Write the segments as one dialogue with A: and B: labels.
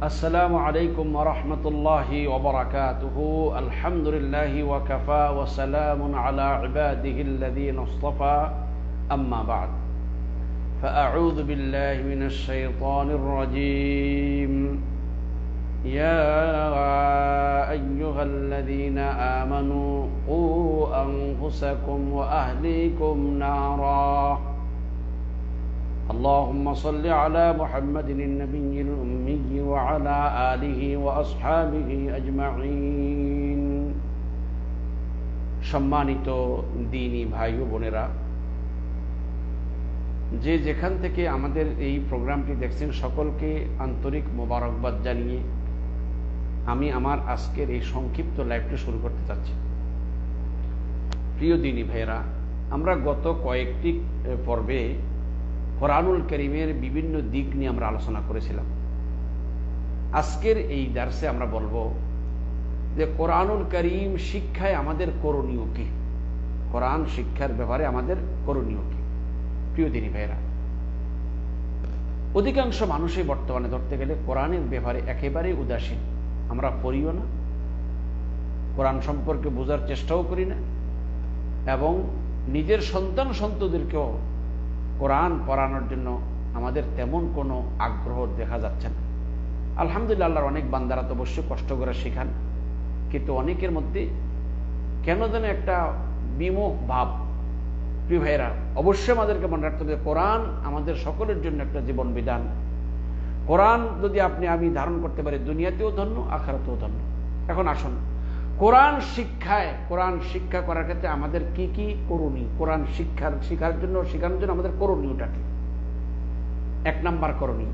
A: السلام عليكم ورحمة الله وبركاته. الحمد لله وكفى وسلام على عباده الذين اصطفى. أما بعد فأعوذ بالله من الشيطان الرجيم. يا أيها الذين آمنوا قوا أنفسكم وأهليكم نارا. اللهم صل على محمد النبي الأمي وعلى آله وأصحابه أجمعين. সম্মানিত দ্বীনী ভাই ও বোনেরা, যে যেখান থেকে আমাদের এই প্রোগ্রামটি দেখছেন সকলকে আন্তরিক মোবারকবাদ জানিয়ে আমি আমার আজকের এই সংক্ষিপ্ত লাইভটি শুরু করতে চাচ্ছি। প্রিয় দ্বীনী ভাইয়েরা, আমরা গত কয়েকটি পর্বে কোরআনুল কারীমের বিভিন্ন দিক নিয়ে আমরা আলোচনা করেছিলাম। আজকের এই দার্সে আমরা বলবো যে কোরআনুল কারীম শিক্ষায় আমাদের করণীয় কি, কোরআন শিক্ষার ব্যাপারে আমাদের করণীয় কি। প্রিয় দ্বীনী ভাইয়েরা, অধিকাংশ মানুষই বর্তমানে ধরতে গেলে কোরআনের ব্যাপারে একেবারে উদাসীন। আমরা পড়িও না, কোরআন সম্পর্কে বোঝার চেষ্টাও করি না, এবং নিজের সন্তান সন্ততিদেরকেও কোরআন পড়ানোর জন্য আমাদের তেমন কোনো আগ্রহ দেখা যাচ্ছে না। আলহামদুলিল্লাহ, আল্লাহর অনেক বান্দারা তো অবশ্যই কষ্ট করে শেখান, কিন্তু অনেকের মধ্যে কেন যেন একটা বিমুখ ভাব। প্রিয় ভাইয়েরা, অবশ্যই আমাদেরকে মনে রাখতে হবে কোরআন আমাদের সকলের জন্য একটা জীবন বিধান। কোরআন যদি আমি ধারণ করতে পারি, দুনিয়াতেও ধন্য, আখিরাতেও ধন্য। এখন আসুন, কোরআন শিক্ষা করার ক্ষেত্রে আমাদের কি কি করণীয়, কোরআন শেখানোর জন্য আমাদের করণীয়টা কি। এক নাম্বার করণীয়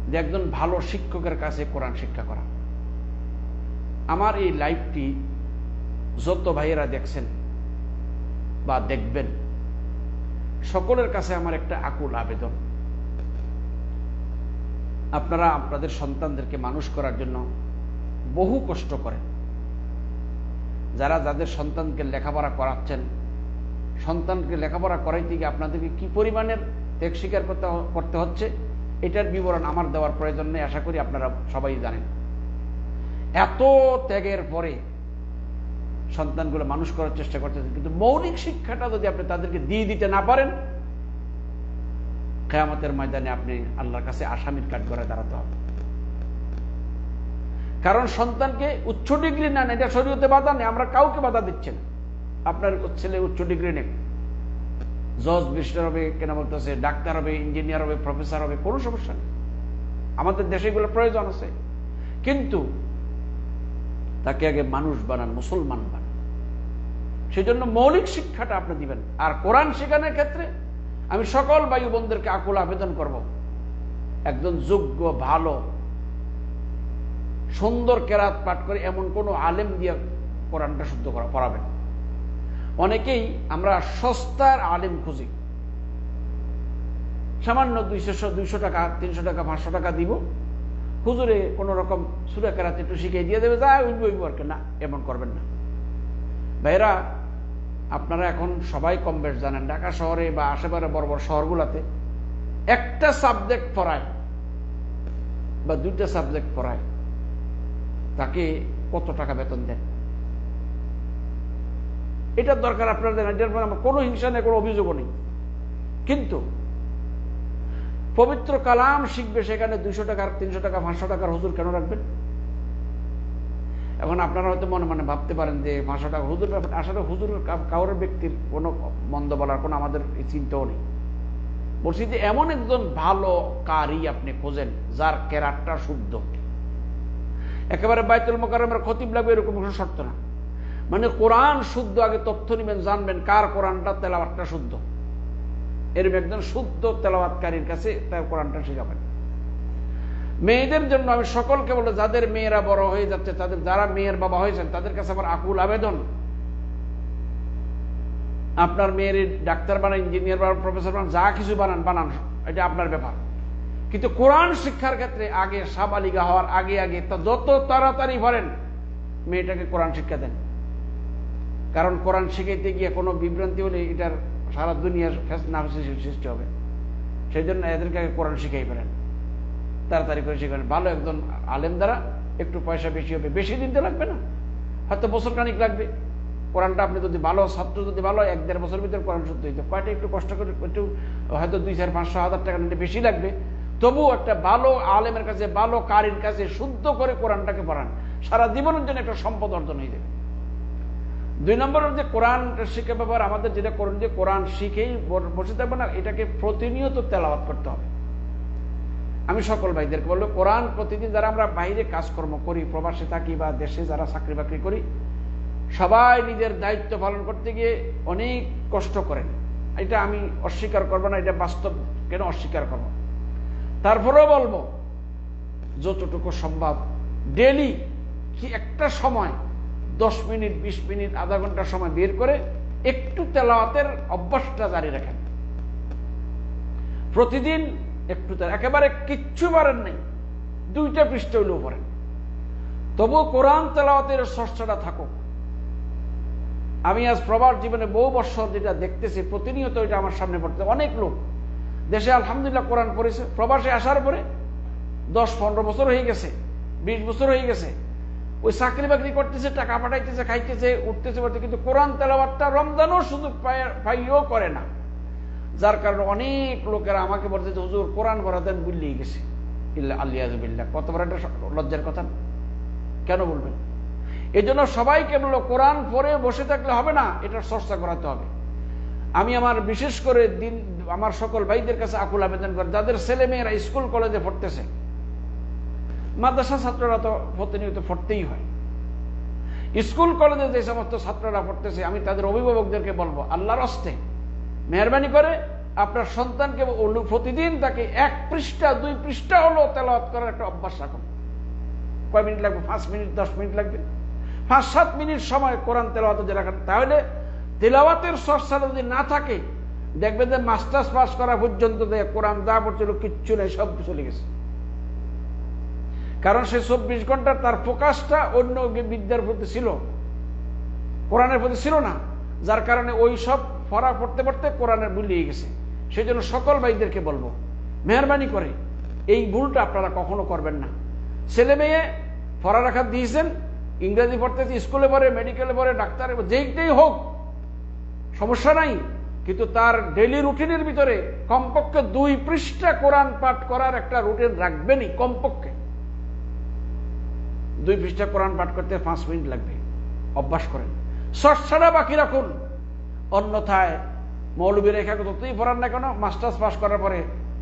A: যে একজন ভালো শিক্ষকের কাছে কোরআন শিক্ষা করা। আমার এই লাইভটি যত ভাইয়েরা দেখছেন বা দেখবেন, সকলের কাছে আমার একটা আকুল আবেদন, আপনারা আপনাদের সন্তানদেরকে মানুষ করার জন্য বহু কষ্ট করেন। যাদের সন্তানকে লেখাপড়া করাচ্ছেন, সন্তানকে লেখাপড়া করাইতে গিয়ে আপনাদেরকে কি পরিমাণের ত্যাগ স্বীকার করতে হচ্ছে, এটার বিবরণ আমার দেওয়ার প্রয়োজন নেই, আশা করি আপনারা সবাই জানেন। এত ত্যাগের পরে সন্তানগুলো মানুষ করার চেষ্টা করতেছেন, কিন্তু মৌলিক শিক্ষাটা যদি আপনি তাদেরকে দিয়ে দিতে না পারেন, কিয়ামতের ময়দানে আপনি আল্লাহর কাছে আসামির কাঠগড়ায় দাঁড়াতে হবে। কারণ সন্তানকে উচ্চ ডিগ্রি নেন, এটা শরীয়তে বাধা নেই, আমরা কাউকে বাধা দিচ্ছেন। আপনার ছেলে উচ্চ ডিগ্রি নেই, জজ ব্যারিস্টার হবে, কেন বলতেছে ডাক্তার হবে, ইঞ্জিনিয়ার হবে, প্রফেসর হবে, কোনো সমস্যা নেই। আমাদের দেশে এগুলো প্রয়োজন আছে, কিন্তু তাকে আগে মানুষ বানান, মুসলমান বানান। সেই জন্য মৌলিক শিক্ষাটা আপনি দিবেন। আর কোরআন শেখানোর ক্ষেত্রে আমি সকল ভাই বোনদেরকে আকুল আবেদন করব, একজন যোগ্য, ভালো, সুন্দর কেরাত পাঠ করে এমন কোন আলেম দিয়ে কোরআনটা শুদ্ধ পড়াবেন। অনেকেই আমরা সস্তার আলেম খুঁজি, সামান্য 200 টাকা, 300 টাকা, 500 টাকা দিব, হুজুরে কোন রকম সূরা কেরাত একটু শিখিয়ে দিয়ে দেবে, যা উইব আর না, এমন করবেন না ভাইরা। আপনারা এখন সবাই কম বেশ জানেন, ঢাকা শহরে বা আশেপাশে বড় বড় শহরগুলোতে একটা সাবজেক্ট পড়ায় বা 2টা সাবজেক্ট পড়ায়, তাকে কত টাকা বেতন দেন। এটার দরকার আপনারা দেন, এটার পর আমার কোনো হিংসা নেই, কোনো অভিযোগও নেই। কিন্তু পবিত্র কালাম শিখবে, সেখানে 200 টাকার, 300 টাকা, 500 টাকার হুজুর কেন রাখবেন? এখন আপনারা হয়তো মনে মনে ভাবতে পারেন যে 500 টাকা হুজুর, আসলে হুজুর কাউরের ব্যক্তির কোনো মন্দ বলার কোনো আমাদের চিন্তাও নেই। বলছি যে এমন একজন ভালো কারি আপনি খোঁজেন যার কেরাতটা শুদ্ধ। একেবারে বাইতুল মুকাররমের খতিব লাগবে এরকম কোনো শর্ত না, মানে কোরআন শুদ্ধ। আগে তথ্য নেবেন, জানবেন কার কোরআনটা তেলাওয়াতটা শুদ্ধ। এরকম একজন শুদ্ধ তেলাওয়াতকারীর কাছে তার কোরআনটা শেখাবেন। মেয়েদের জন্য আমি সকলকে বলবো, যাদের মেয়েরা বড় হয়ে যাচ্ছে, যারা মেয়ের বাবা হয়েছেন, তাদের কাছে আমার আকুল আবেদন, আপনার মেয়ের ডাক্তার বানান, ইঞ্জিনিয়ার বানান, প্রফেসর বানান, যা কিছু বানান, এটা আপনার ব্যাপার। কিন্তু কোরআন শিক্ষার ক্ষেত্রে আগে সাবালিগা হওয়ার আগে যত তাড়াতাড়ি পারেন মেয়েটাকে কোরআন শিক্ষা দেন। কারণ কোরআন শিখাইতে গিয়ে কোনো বিভ্রান্তি হলে এটার সারা দুনিয়ার ফেসনা সৃষ্টি হবে। সেই জন্য এদেরকে কোরআন শিখাই ফেলেন। তাড়াতাড়ি করে শিখবেন। ভালো একজন আলেম দ্বারা একটু পয়সা বেশি হবে, বেশি দিতে লাগবে না, হয়তো বছর খানিক লাগবে। কোরআনটা আপনি যদি ভালো ছাত্র, যদি ভালো 1-1.5 বছর ভিতরে কোরআন শুদ্ধ হইতে কয়টা একটু কষ্ট করে একটু হয়তো 2-4-500-1000 টাকা নিতে বেশি লাগবে, তবু একটা ভালো আলেমের কাছে, ভালো কারির কাছে শুদ্ধ করে কোরআনটাকে পড়ান, সারা জীবনের জন্য একটা সম্পদ অর্জন হয়ে যাবে। 2 নম্বর যে কোরআন শিক্ষা ব্যাপার, আমাদের যেটা করুন যে কোরআন শিখেই বসে থাকবে না, এটাকে প্রতিনিয়ত তেলাওয়াত করতে হবে। আমি সকল ভাইদেরকে বলবো, কোরআন প্রতিদিন যারা আমরা বাইরে কাজকর্ম করি, প্রবাসে থাকি বা দেশে যারা চাকরি বাকরি করি, সবাই নিজের দায়িত্ব পালন করতে গিয়ে অনেক কষ্ট করেন, এটা আমি অস্বীকার করবো না, এটা বাস্তব, কেন অস্বীকার করবো। তারপরেও বলবো যতটুকু সম্ভব ডেলি কি একটা সময় 10 মিনিট, 20 মিনিট, আধা ঘন্টা সময় বের করে একটু তেলাওয়াতের অভ্যাসটা জারি রাখেন। প্রতিদিন একটু, একেবারে কিচ্ছু পারেন নাই, 2টা পৃষ্ঠা হইলেও পড়েন, তবুও কোরআন তেলাওয়াতের চর্চাটা থাকুক। আমি আজ প্রবাস জীবনে বহু বছর যেটা দেখতেছি, প্রতিনিয়ত এটা আমার সামনে পড়তে, অনেক লোক দেশে আলহামদুলিল্লাহ কোরআন পড়েছে, প্রবাসে আসার পরে 10-15 বছর হয়ে গেছে, 20 বছর হয়ে গেছে, ওই চাকরি বাকরি করতেছে, টাকা পাঠাইতেছে, খাইতেছে, উঠতেছে, কিন্তু কোরআন তেলাওয়াতটা রমজানও শুধু পাইও করে না। যার কারণে অনেক লোকেরা আমাকে বলছে যে হুজুর কোরআন পড়া দেন, বুঝলেই গেছে। আল্লাহ, কত বড় একটা লজ্জার কথা, কেন বলবেন? এই জন্য সবাইকে বললো কোরআন পড়ে বসে থাকলে হবে না, এটা চর্চা করাতে হবে। আমি আমার বিশেষ করে আমার সকল ভাইদের কাছে আকুল আবেদন করি, যাদের ছেলে মেয়েরা স্কুল কলেজে পড়তেছে, মাদ্রাসা ছাত্ররা তো প্রতিনিয়ত পড়তেই হয়, স্কুল কলেজে যে সমস্ত ছাত্ররা পড়তেছে, আমি তাদের অভিভাবকদেরকে বলবো, আল্লাহর হস্তে মেহরবানি করে আপনার সন্তানকে প্রতিদিন তাকে 1 পৃষ্ঠা 2 পৃষ্ঠা হলো তেলাওয়াত করার একটা অভ্যাস রাখুন। কয় মিনিট লাগবে? 5 মিনিট, 10 মিনিট লাগবে, 5-7 মিনিট সময় কোরআন তেলাওয়াত যদি রাখেন, তাহলে তেলাওয়াতের চর্চা যদি না থাকে, দেখবেন যে মাস্টার্স পাস করা পর্যন্ত কোরআন যা পড়ছিল কিচ্ছু নেই, সব চলে গেছে। কারণ সে 24 ঘন্টার তার ফোকাসটা অন্য বিদ্যার প্রতি ছিল, কোরআনের প্রতি ছিল না, যার কারণে ওই সব পড়া পড়তে পড়তে কোরআনের ভুলিয়ে গেছে। সেই জন্য সকল ভাইদেরকে বলবো, মেহরবানি করে এই ভুলটা আপনারা কখনো করবেন না। ছেলে মেয়ে পড়ালেখা দিয়েছেন, ইংরেজি পড়তেছে, স্কুলে পড়ে, মেডিকেলে পড়ে, ডাক্তারে, যেইটাই হোক সমস্যা নাই, কিন্তু তার ডেইলি রুটিনের ভিতরে কমপক্ষে 2 পৃষ্ঠা কোরআন পাঠ করার একটা রুটিন রাখবেনই, কমপক্ষে 2 পৃষ্ঠা কোরআন পাঠ করতে 5 মিনিট লাগবে, অভ্যাস করেন, চর্চাটা বাকি রাখুন। অন্যথায় মৌলবী রেখা যতই পড়ান না কেন, মাস্টার্স পাস করার পরে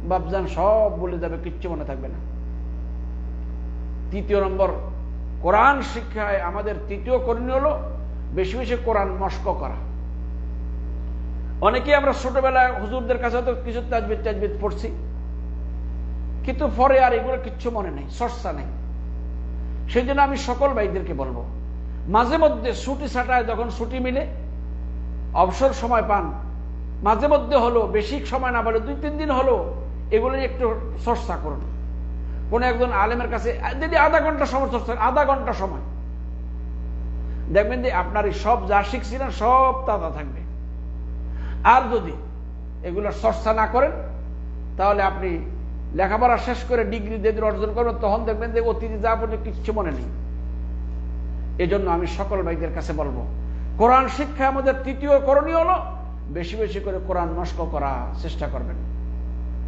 A: বাপজান সব বলে যাবে, কিচ্ছু মনে থাকবে না। 3 নম্বর, কোরআন শিক্ষায় আমাদের 3য় করণীয় হলো বেশি বেশি কোরআন মস্ক করা। অনেকে আমরা ছোটবেলায় হুজুরদের কাছে তো কিছু তাজবিদ পড়ছি, কিন্তু পরে আর এগুলো কিচ্ছু মনে নেই, চর্চা নেই। সেই জন্য আমি সকল ভাইদেরকে বলবো, মাঝে মধ্যে ছুটি ছাটায় যখন ছুটি মিলে, অবসর সময় পান, মাঝে মধ্যে হলো, বেশি সময় না বলে 2-3 দিন হলো, এগুলো একটু চর্চা করুন। কোন একজন আলেমের কাছে যদি আধা ঘন্টা সময় চর্চা, আধা ঘন্টা সময়, দেখবেন যে আপনার এই সব যা শিখছিলেন সব তাজা থাকবে। আর যদি এগুলো চর্চা না করেন, তাহলে আপনি লেখাপড়া শেষ করে ডিগ্রি যেদিন অর্জন করবেন, তখন দেখবেন যে অতীতে যা পর্যন্ত কিচ্ছু মনে নেই। এই জন্য আমি সকল ভাইদের কাছে বলবো, কোরআন শিক্ষা আমাদের 3য় করণীয় হলো বেশি বেশি করে কোরআন মস্ক করা চেষ্টা করবেন।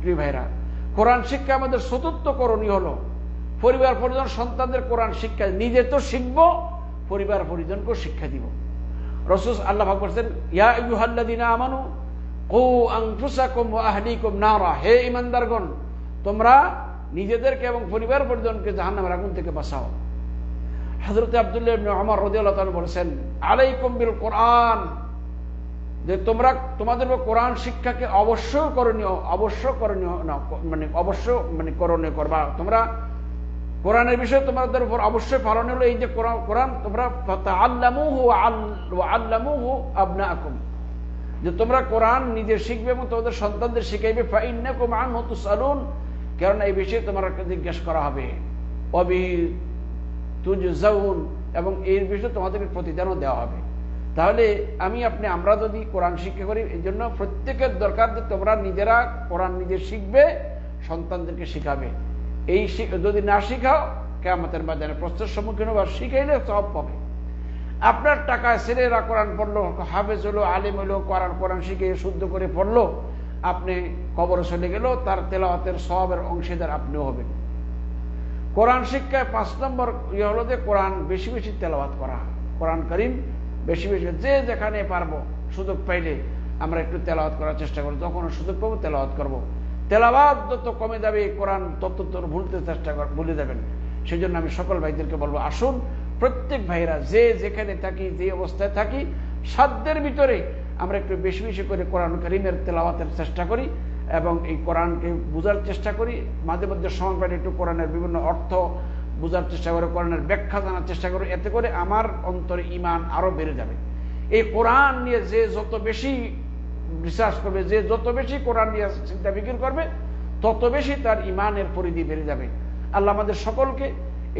A: প্রিয় ভাইরা, কোরআন শিক্ষা আমাদের 4র্থ করণীয় হলো পরিবার পরিজন সন্তানদের কোরআন শিক্ষা, নিজে তো শিখবো, পরিবার পরিজনকেও শিক্ষা দিব। রাসূল আল্লাহ পাক বলেছেন, ইয়া আইয়ুহাল্লাযীনা আমানু কু আনফুসাকুম ওয়া আহলিকুম নারা, হে ঈমানদারগণ, তোমরা নিজেদেরকে এবং পরিবার পরিজনকে জাহান্নামের আগুন থেকে বাঁচাও। হযরত আব্দুল্লাহ ইবনে ওমর রাদিয়াল্লাহু তাআলা বলেছেন, আলাইকুম বিল কোরআন, যে তোমরা তোমাদের কোরআন শিক্ষাকে অবশ্যই করণীয় করণীয় করবা। তোমরা কোরআনের বিষয়ে তোমাদের উপর অবশ্যই পালন হলো এই যে কোরআন তোমরা তাআল্লামুহু ওয়া আল্লামুহু আবনাআকুম, যে তোমরা কোরআন নিজে শিখবে এবং তোমাদের সন্তানদের শিখাইবে। ফাইন্নাকুম আনহু তুসআলুন, কারণ এই বিষয়ে তোমাদেরকে জিজ্ঞেস করা হবে। ওয়াবিহি তুজজাউন, এবং এর বিষয়ে তোমাদেরকে প্রতিদানও দেওয়া হবে। তাহলে আমরা যদি কোরআন শিক্ষা করি, এই জন্য প্রত্যেকের দরকার যে তোমরা নিজেরা কোরআন নিজে শিখবে, সন্তানদেরকে শিখাবে। এই যদি না শিখাও কিয়ামতের ময়দানে প্রশ্নের সম্মুখীন হবে, শিখাইলে সওয়াব পাবে। আপনার টাকায় ছেলেরা কোরআন পড়লো, হাফেজ হলো, আলিম হলো, কোরআন শিখে শুদ্ধ করে পড়লো, আপনি কবরে চলে গেল, তার তেলাওয়াতের সওয়াবের অংশীদার আপনিও হবেন। কোরআন শিক্ষায় 5 নম্বর হলো যে কোরআন বেশি বেশি তেলাওয়াত করা, কোরআন কারীম বেশি বেশি, যে যেখানে পারবো সুযোগ পাইলে আমরা একটু তেলাওয়াত করার চেষ্টা করবো, যখন সুযোগ পাবো তেলাওয়াত করবো। তেলাওয়াত যত কমে যাবে কোরআন তত ভুলে যাবেন। সেই জন্য আমি সকল ভাইদেরকে বলবো, আসুন প্রত্যেক ভাইরা যে যেখানে থাকি, যে অবস্থায় থাকি, সাধ্যের ভিতরে আমরা একটু বেশি বেশি করে কোরআন কারীমের তেলাওয়াতের চেষ্টা করি এবং এই কোরআনকে বোঝার চেষ্টা করি। মাঝে মধ্যে সময় পেলে একটু কোরআনের বিভিন্ন অর্থ বোঝার চেষ্টা করে, কোরআনের ব্যাখ্যা জানার চেষ্টা করি। এতে করে আমার অন্তরে ঈমান আরো বেড়ে যাবে। এই কোরআন নিয়ে যে যত বেশি রিসার্চ করবে, যে যত বেশি কোরআন নিয়ে চিন্তা ফিকির করবে, তত বেশি তার ঈমানের পরিধি বেড়ে যাবে। আল্লাহ আমাদের সকলকে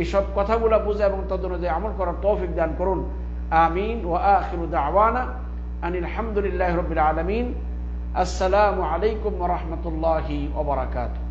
A: এইসব কথাগুলো বোঝা এবং তদ অনুযায়ী আমল করার তৌফিক দান করুন। আমিন। ওয়া আখিরু দাওয়ানা আনিল হামদুলিল্লাহি রাব্বিল আলামিন। আসসালামু আলাইকুম ওয়া রাহমাতুল্লাহি ওয়া বারাকাতুহু।